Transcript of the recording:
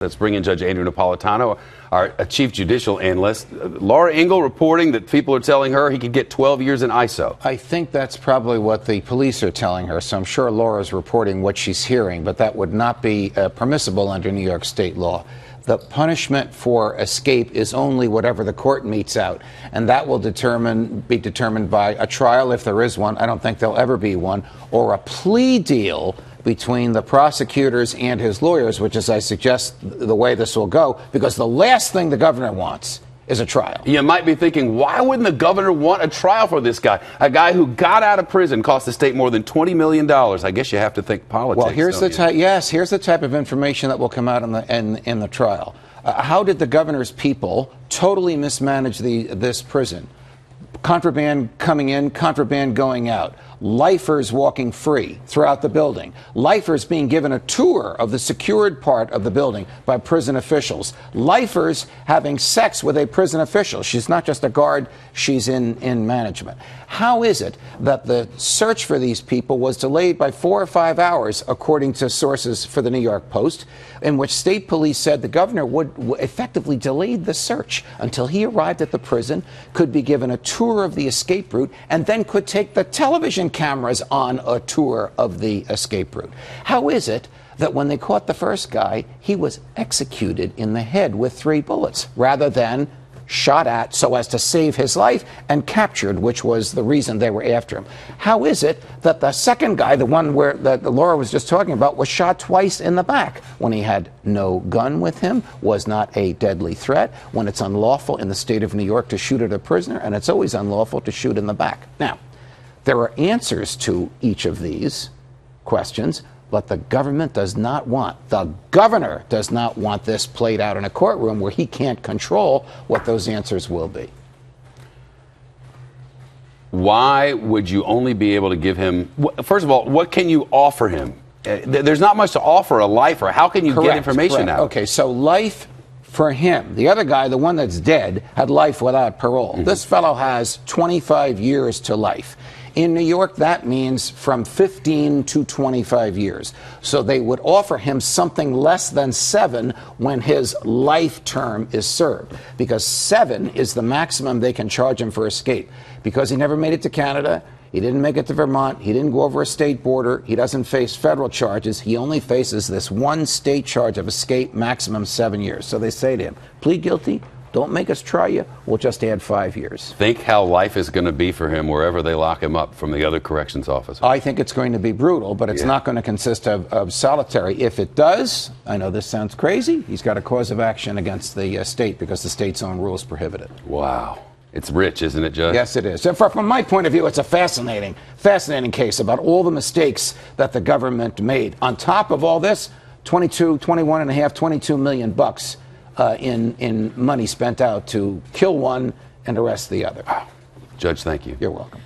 Let's bring in Judge Andrew Napolitano, our chief judicial analyst. Laura Ingle reporting that people are telling her he could get 12 years in ISO. I think that's probably what the police are telling her, so I'm sure Laura's reporting what she's hearing, but that would not be permissible under New York state law. The punishment for escape is only whatever the court metes out, and that will be determined by a trial, if there is one. I don't think there'll ever be one, or a plea deal between the prosecutors and his lawyers, which is, I suggest, the way this will go, because the last thing the governor wants is a trial. You might be thinking, why wouldn't the governor want a trial for this guy? A guy who got out of prison, cost the state more than $20 million. I guess you have to think politics. Well, here's the type of information that will come out in the trial. How did the governor's people totally mismanage this prison? Contraband coming in, contraband going out. Lifers walking free throughout the building. Lifers being given a tour of the secured part of the building by prison officials. Lifers having sex with a prison official. She's not just a guard, she's in management. How is it that the search for these people was delayed by 4 or 5 hours, according to sources for the New York Post, in which state police said the governor would effectively delay the search until he arrived at the prison, could be given a tour of the escape route, and then could take the television cameras on a tour of the escape route? How is it that when they caught the first guy, he was executed in the head with 3 bullets rather than shot at so as to save his life and captured, which was the reason they were after him? How is it that the second guy, the one that Laura was just talking about, was shot twice in the back when he had no gun with him, was not a deadly threat, when it's unlawful in the state of New York to shoot at a prisoner, and it's always unlawful to shoot in the back? Now, there are answers to each of these questions, but the government does not want, the governor does not want this played out in a courtroom where he can't control what those answers will be. Why would you only be able to give him, first of all, what can you offer him? There's not much to offer a lifer. How can you get information out? Okay, so life for him. The other guy, the one that's dead, had life without parole. Mm-hmm. This fellow has 25 years to life. In New York, that means from 15 to 25 years. So they would offer him something less than 7 when his life term is served, because 7 is the maximum they can charge him for escape. Because he never made it to Canada, he didn't make it to Vermont, he didn't go over a state border, he doesn't face federal charges, he only faces this one state charge of escape, maximum 7 years. So they say to him, plead guilty, don't make us try you, we'll just add 5 years. Think how life is going to be for him wherever they lock him up from the other corrections officers. I think it's going to be brutal, but it's not going to consist of solitary. If it does, I know this sounds crazy, he's got a cause of action against the state because the state's own rules prohibit it. Wow. It's rich, isn't it, Judge? Yes, it is. So from my point of view, it's a fascinating case about all the mistakes that the government made. On top of all this, 22 million bucks in money spent out to kill one and arrest the other. Wow. Judge, thank you. You're welcome.